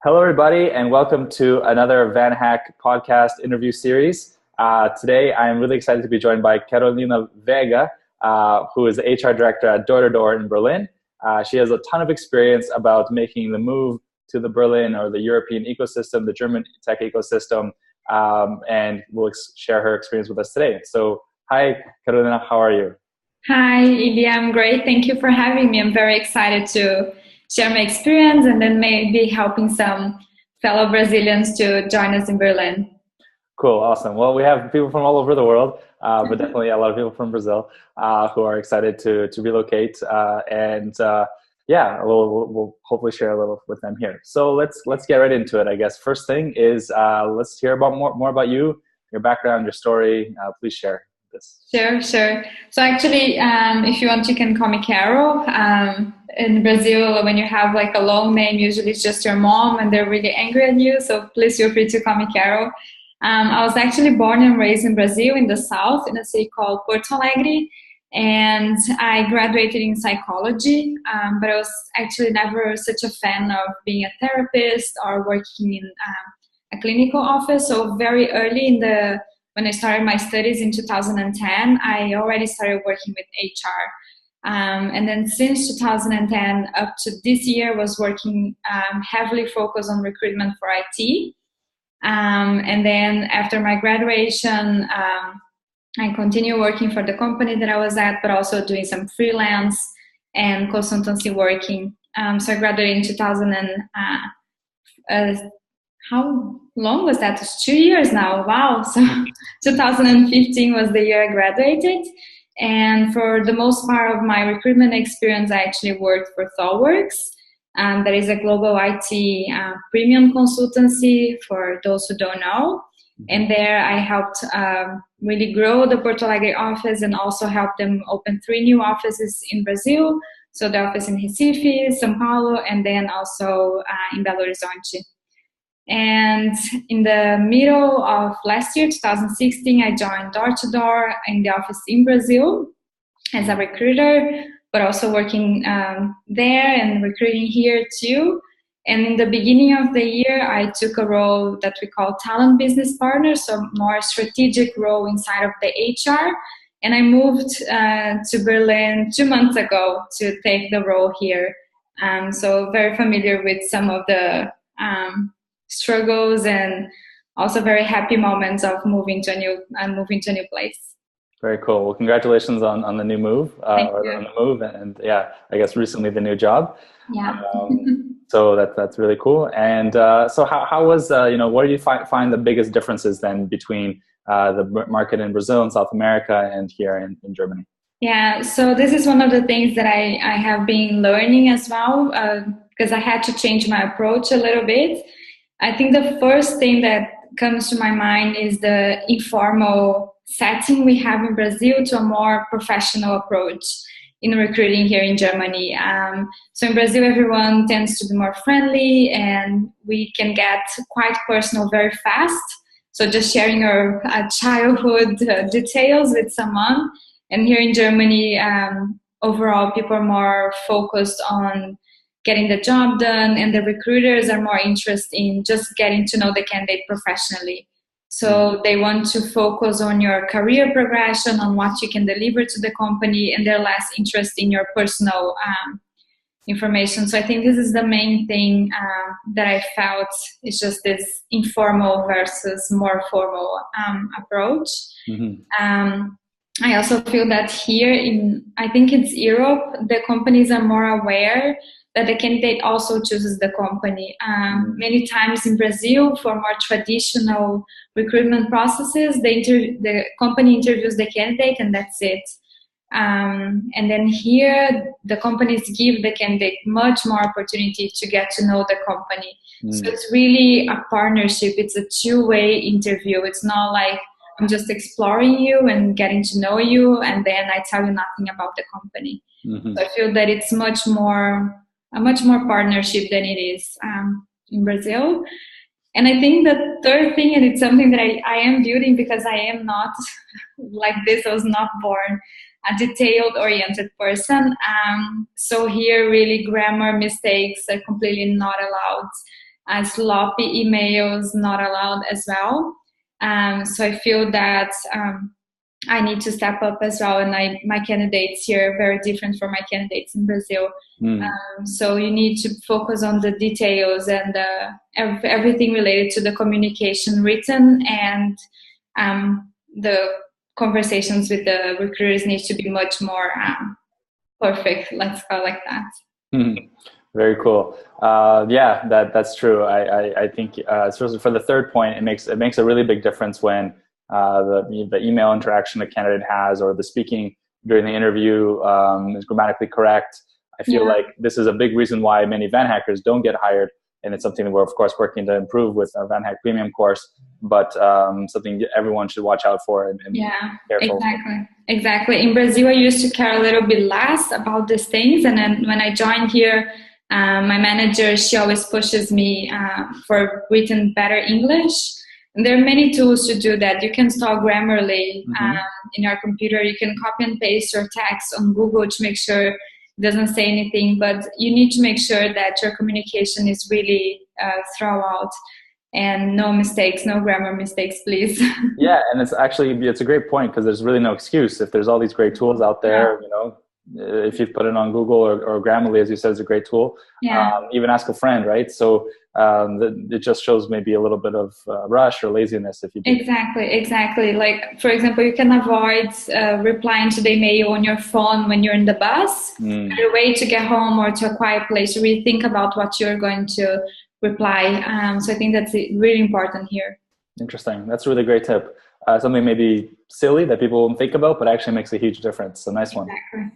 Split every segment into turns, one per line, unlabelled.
Hello, everybody, and welcome to another VanHack podcast interview series. Today, I'm really excited to be joined by Carolina Vega, who is the HR director at Door to Door in Berlin. She has a ton of experience about making the move to the Berlin or the European ecosystem, the German tech ecosystem, and will share her experience with us today. So, hi, Carolina, how are you?
Hi, Ilya, I'm great. Thank you for having me. I'm very excited to share my experience and then maybe helping some fellow Brazilians to join us in Berlin.
Cool, awesome. Well, we have people from all over the world, but definitely a lot of people from Brazil who are excited to relocate, we'll hopefully share a little with them here. So let's get right into it. I guess first thing is let's hear about more about you, your background, your story. Please share this.
Sure. So actually, if you want, you can call me Carol. In Brazil, when you have like a long name, usually it's just your mom and they're really angry at you. So please feel free to call me Carol. I was actually born and raised in Brazil, in the south, in a city called Porto Alegre. And I graduated in psychology, but I was actually never such a fan of being a therapist or working in a clinical office. So very early when I started my studies in 2010, I already started working with HR. And then since 2010 up to this year was working heavily focused on recruitment for IT. And then after my graduation, I continue working for the company that I was at, but also doing some freelance and consultancy working. So I graduated in 2000 how long was that? It's 2 years now. Wow. So 2015 was the year I graduated. And for the most part of my recruitment experience, I actually worked for ThoughtWorks. That is a global IT premium consultancy for those who don't know. And there I helped really grow the Porto Alegre office and also help them open 3 new offices in Brazil. So the office in Recife, São Paulo, and then also in Belo Horizonte. And in the middle of last year, 2016, I joined Door to Door in the office in Brazil as a recruiter, but also working there and recruiting here too. And in the beginning of the year, I took a role that we call talent business partner, so more strategic role inside of the HR. And I moved to Berlin 2 months ago to take the role here. So very familiar with some of the struggles and also very happy moments of moving to a new place.
Very cool. Well, congratulations on the new move,
on
the move, and I guess recently the new job.
Yeah.
So that's really cool. And so how was what do you find the biggest differences then between the market in Brazil and South America and here in Germany?
Yeah. So this is one of the things that I have been learning as well, because I had to change my approach a little bit. I think the first thing that comes to my mind is the informal setting we have in Brazil to a more professional approach in recruiting here in Germany. So in Brazil, everyone tends to be more friendly and we can get quite personal very fast. So just sharing your childhood details with someone. And here in Germany, overall, people are more focused on getting the job done, and the recruiters are more interested in just getting to know the candidate professionally. So they want to focus on your career progression, on what you can deliver to the company, and they're less interested in your personal information. So I think this is the main thing that I felt is just this informal versus more formal approach. I also feel that here I think it's Europe, the companies are more aware that the candidate also chooses the company. Many times in Brazil, for more traditional recruitment processes, the company interviews the candidate and that's it. And then here, the companies give the candidate much more opportunity to get to know the company. So it's really a partnership. It's a two-way interview. It's not like I'm just exploring you and getting to know you, and then I tell you nothing about the company. So I feel that it's a much more partnership than it is in Brazil. And I think the third thing, and it's something that I am building because I am not like this, I was not born a detailed-oriented person. So here, really, grammar mistakes are completely not allowed. sloppy emails not allowed as well. So I feel that I need to step up as well, and my candidates here are very different from my candidates in Brazil. So you need to focus on the details and everything related to the communication written, and the conversations with the recruiters need to be much more perfect, let's call it like that.
Very cool. Yeah, that's true. I think especially for the third point, it makes a really big difference when the email interaction the candidate has, or the speaking during the interview is grammatically correct. I feel like this is a big reason why many VanHackers don't get hired, and it's something that we're of course working to improve with our VanHack Premium course. But something everyone should watch out for and careful.
Exactly. In Brazil, I used to care a little bit less about these things, and then when I joined here, my manager, she always pushes me for written better English. And there are many tools to do that. You can install Grammarly in your computer. You can copy and paste your text on Google to make sure it doesn't say anything. But you need to make sure that your communication is really throughout, and no mistakes, no grammar mistakes, please.
Yeah, and it's a great point, because there's really no excuse. If there's all these great tools out there, if you put it on Google or Grammarly, as you said, is a great tool. Even ask a friend, right? So it just shows maybe a little bit of rush or laziness if you do.
Exactly. Like, for example, you can avoid replying to the email on your phone when you're in the bus. The way to get home or to a quiet place to really think about what you're going to reply. So I think that's really important here.
Interesting. That's a really great tip. Something maybe silly that people won't think about, but actually makes a huge difference. A nice one.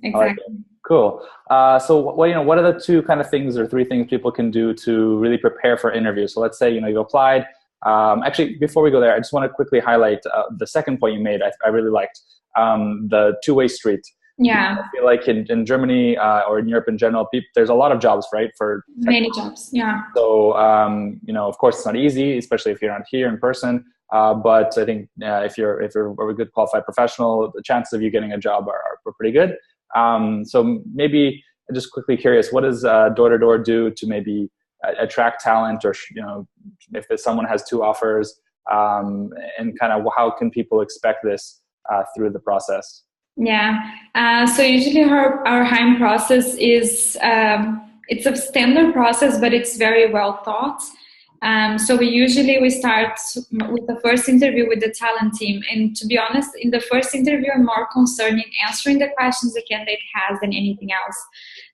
Exactly.
Cool. So what are the two kind of things or three things people can do to really prepare for interviews? So let's say, you applied. Actually, before we go there, I just want to quickly highlight the second point you made. I really liked the two-way street.
Yeah.
I feel like in Germany or in Europe in general, there's a lot of jobs, right? For
many jobs. Yeah.
So, of course, it's not easy, especially if you're not here in person. But I think if you're a good qualified professional, the chances of you getting a job are pretty good. So maybe I'm just quickly curious, what does door-to-door do to maybe attract talent, or if someone has two offers, and kind of how can people expect this through the process?
Yeah. So usually our hiring process is it's a standard process, but it's very well thought. So we start with the first interview with the talent team. And to be honest, in the first interview, I'm more concerned in answering the questions the candidate has than anything else.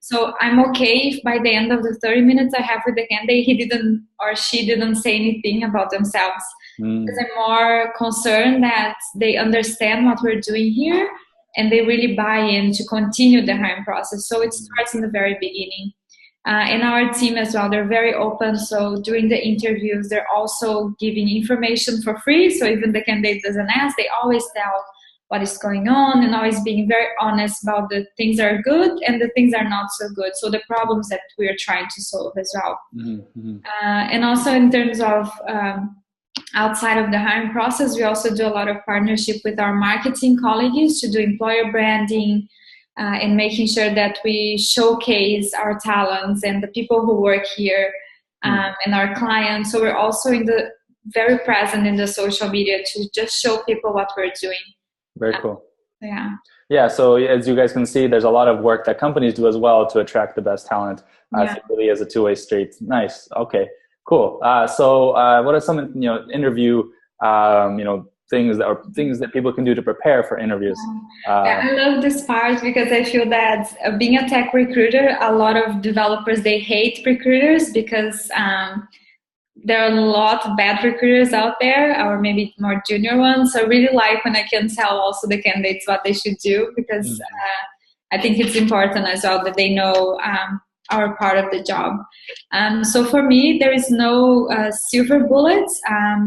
So I'm okay if by the end of the 30 minutes I have with the candidate, he didn't or she didn't say anything about themselves. Because I'm more concerned that they understand what we're doing here and they really buy in to continue the hiring process. So it starts in the very beginning. And our team as well, they're very open. So during the interviews, they're also giving information for free. So even the candidate doesn't ask, they always tell what is going on, and always being very honest about the things that are good and the things that are not so good. So the problems that we are trying to solve as well. And also in terms of outside of the hiring process, we also do a lot of partnership with our marketing colleagues to do employer branding, and making sure that we showcase our talents and the people who work here, and our clients. So we're also very present in the social media to just show people what we're doing.
Very cool.
Yeah.
So as you guys can see, there's a lot of work that companies do as well to attract the best talent. It really is a two-way street. Nice. Okay, cool. So what are some interview things that people can do to prepare for interviews?
I love this part because I feel that being a tech recruiter, a lot of developers, they hate recruiters because there are a lot of bad recruiters out there, or maybe more junior ones. So I really like when I can tell also the candidates what they should do, because I think it's important as well that they know our part of the job. So for me, there is no silver bullets,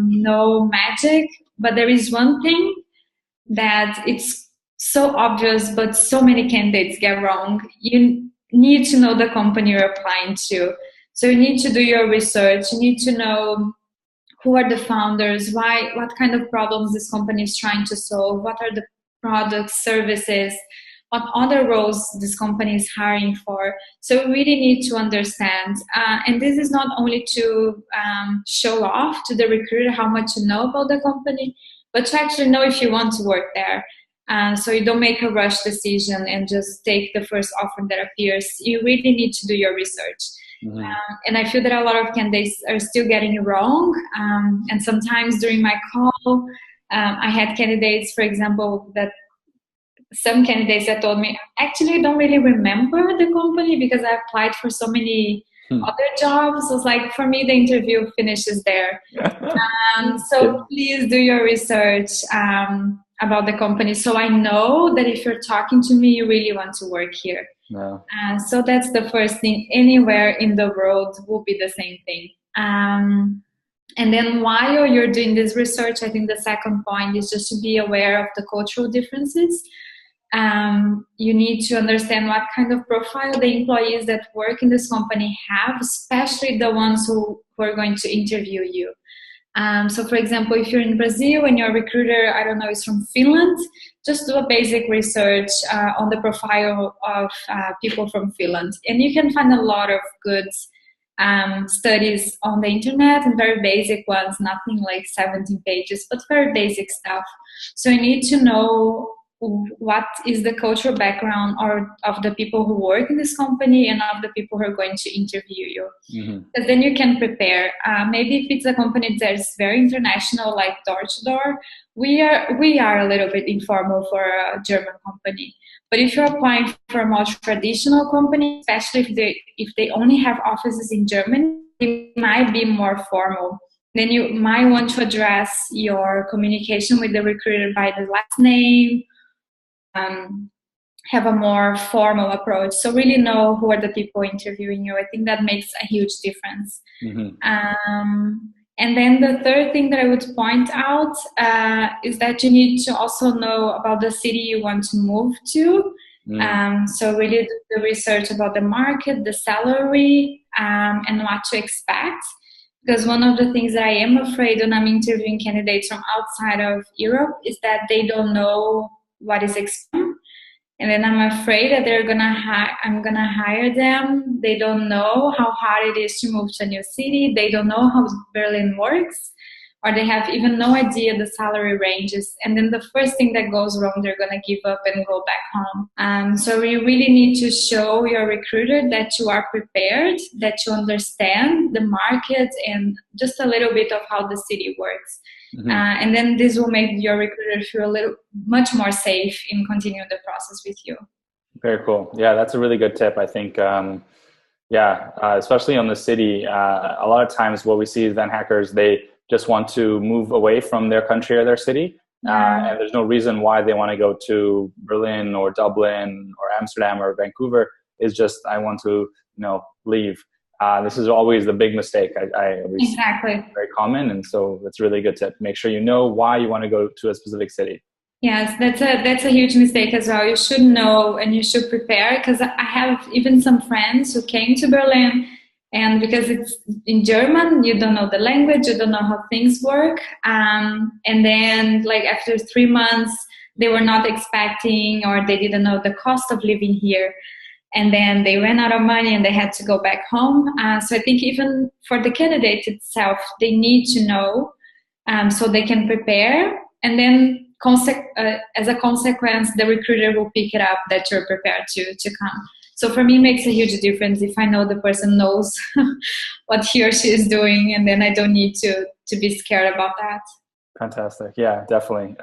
no magic, but there is one thing that it's so obvious, but so many candidates get wrong. You need to know the company you're applying to. So you need to do your research. You need to know who are the founders, what kind of problems this company is trying to solve, what are the products, services, what other roles this company is hiring for. So we really need to understand. And this is not only to show off to the recruiter how much you know about the company, but to actually know if you want to work there. So you don't make a rush decision and just take the first offer that appears. You really need to do your research.
Mm-hmm.
And I feel that a lot of candidates are still getting it wrong. And sometimes during my call, I had candidates, for example, some candidates that told me, actually, I don't really remember the company because I applied for so many other jobs. It was like, for me, the interview finishes there. So please do your research about the company. So I know that if you're talking to me, you really want to work here.
No.
So that's the first thing. Anywhere in the world will be the same thing. And then while you're doing this research, I think the second point is just to be aware of the cultural differences. You need to understand what kind of profile the employees that work in this company have, especially the ones who are going to interview you. So for example, if you're in Brazil and your recruiter, I don't know, is from Finland, just do a basic research on the profile of people from Finland. And you can find a lot of good studies on the internet, and very basic ones, nothing like 17 pages, but very basic stuff. So you need to know what is the cultural background of the people who work in this company and of the people who are going to interview you. Because then you can prepare. Maybe if it's a company that's very international, like door to door, we are a little bit informal for a German company. But if you're applying for a more traditional company, especially if they only have offices in Germany, it might be more formal. Then you might want to address your communication with the recruiter by the last name, have a more formal approach. So really know who are the people interviewing you. I think that makes a huge difference. And then the third thing that I would point out is that you need to also know about the city you want to move to. So really do the research about the market, the salary, and what to expect. Because one of the things that I am afraid when I'm interviewing candidates from outside of Europe is that they don't know what is expected. And then I'm afraid that I'm gonna hire them. They don't know how hard it is to move to a new city. They don't know how Berlin works, or they have even no idea the salary ranges. And then the first thing that goes wrong, they're gonna give up and go back home. So you really need to show your recruiter that you are prepared, that you understand the market and just a little bit of how the city works. And then this will make your recruiter feel much more safe in continuing the process with you.
Very cool. Yeah, that's a really good tip. I think, especially on the city, a lot of times what we see is VanHackers, they just want to move away from their country or their city. And there's no reason why they want to go to Berlin or Dublin or Amsterdam or Vancouver. It's just, I want to, leave. This is always the big mistake.
Exactly.
Very common, and so it's really good to make sure you know why you want to go to a specific city.
Yes, that's a huge mistake as well. You should know and you should prepare, because I have even some friends who came to Berlin, and because it's in German, you don't know the language, you don't know how things work, and then like after 3 months, they were not expecting, or they didn't know the cost of living here. And then they ran out of money and they had to go back home. So I think even for the candidate itself, they need to know so they can prepare. And then as a consequence, the recruiter will pick it up that you're prepared to come. So for me, it makes a huge difference if I know the person knows what he or she is doing, and then I don't need to be scared about that.
Fantastic. Yeah, definitely.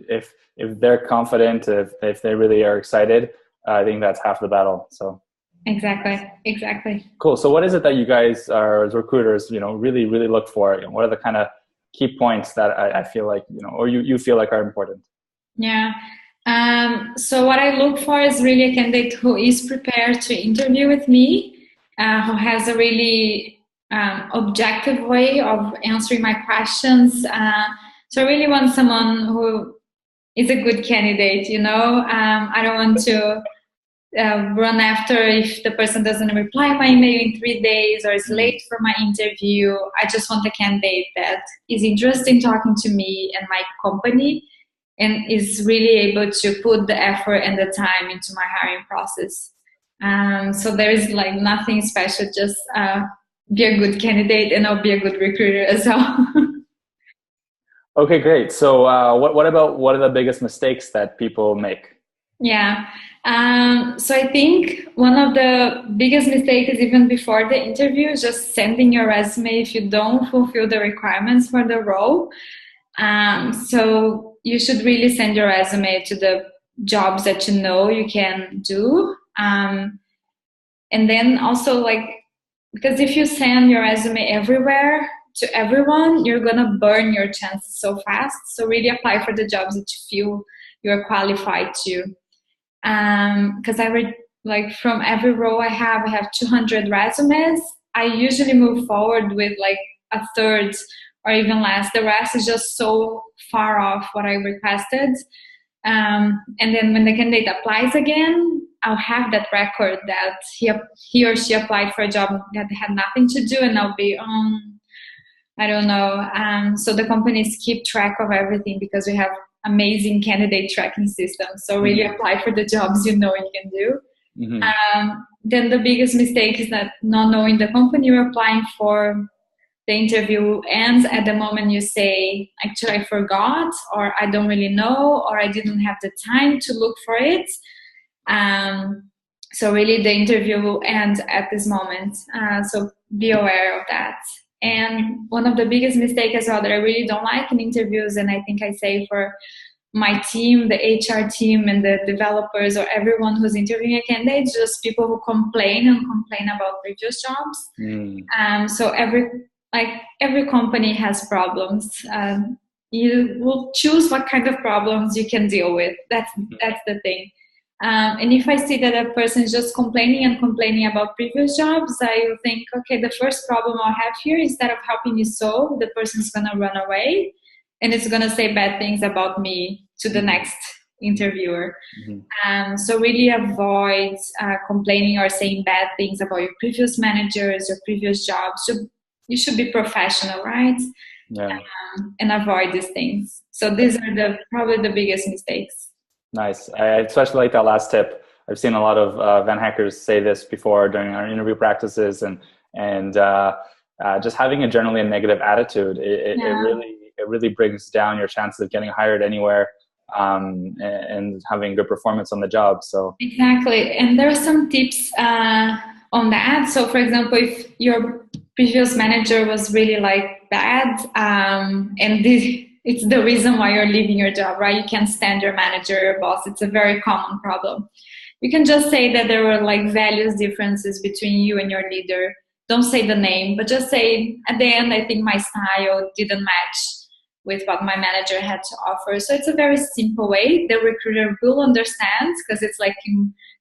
If they're confident, if they really are excited, I think that's half the battle. So exactly. Cool. So what is it that you guys are, as recruiters, really, really look for? What are the kind of key points that I feel like, or you feel like are important?
Yeah. So what I look for is really a candidate who is prepared to interview with me, who has a really objective way of answering my questions. So I really want someone who is a good candidate, I don't want to run after if the person doesn't reply my email in 3 days or is late for my interview. I just want a candidate that is interested in talking to me and my company, and is really able to put the effort and the time into my hiring process. So there is like nothing special, just be a good candidate and I'll be a good recruiter as well.
Okay, great. So what are the biggest mistakes that people make?
Yeah. So I think one of the biggest mistakes is even before the interview, is just sending your resume if you don't fulfill the requirements for the role. So you should really send your resume to the jobs that you know you can do. And then also like, because if you send your resume everywhere to everyone, you're gonna burn your chances so fast. So really apply for the jobs that you feel you're qualified to. Because I read like from every role I have 200 resumes. I usually move forward with like a third or even less. The rest is just so far off what I requested. And then when the candidate applies again, I'll have that record that he or she applied for a job that had nothing to do, and I'll be, I don't know. So the companies keep track of everything because we have amazing candidate tracking systems. So really apply for the jobs you know you can do. Then the biggest mistake is that not knowing the company you're applying for. The interview ends at the moment you say, actually, I forgot, or I don't really know, or I didn't have the time to look for it. So really the interview ends at this moment. So be aware of that. And one of the biggest mistakes as well that I really don't like in interviews, and I think I say for my team, the HR team and the developers or everyone who's interviewing a candidate, just people who complain about previous jobs. So every company has problems. You will choose what kind of problems you can deal with. That's the thing. And if I see that a person is just complaining about previous jobs, I will think, okay, the first problem I'll have here, instead of helping you solve, the person's going to run away and it's going to say bad things about me to the next interviewer. So really avoid complaining or saying bad things about your previous managers, your previous jobs. You should be professional, right?
Yeah.
And avoid these things. So these are probably the biggest mistakes.
Nice. I especially like that last tip. I've seen a lot of VanHackers say this before during our interview practices, and just having generally a negative attitude. It really brings down your chances of getting hired anywhere, and having good performance on the job. So
exactly, and there are some tips on that. So, for example, if your previous manager was really like bad, and it's the reason why you're leaving your job, right? You can't stand your manager, your boss. It's a very common problem. You can just say that there were like values differences between you and your leader. Don't say the name, but just say at the end, I think my style didn't match with what my manager had to offer. So it's a very simple way. The recruiter will understand because it's like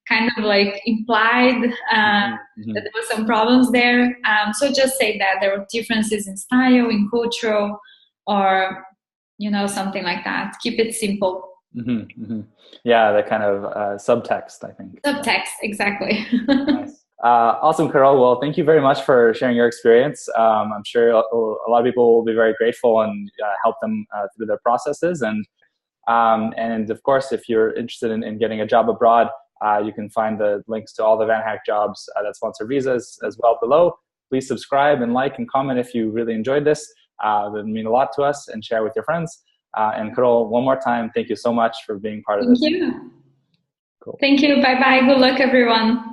kind of like implied that there were some problems there. So just say that there were differences in style, in cultural, or something like that. Keep it simple.
Yeah, that kind of subtext, I think.
Subtext, exactly.
Nice. Awesome, Carol. Well, thank you very much for sharing your experience. I'm sure a lot of people will be very grateful and help them through their processes. And of course, if you're interested in getting a job abroad, you can find the links to all the VanHack jobs that sponsor visas as well below. Please subscribe and like and comment if you really enjoyed this. That would mean a lot to us, and share with your friends. And Carol, one more time, thank you so much for being part of this.
Thank you.
Cool.
Thank you. Bye-bye. Good luck, everyone.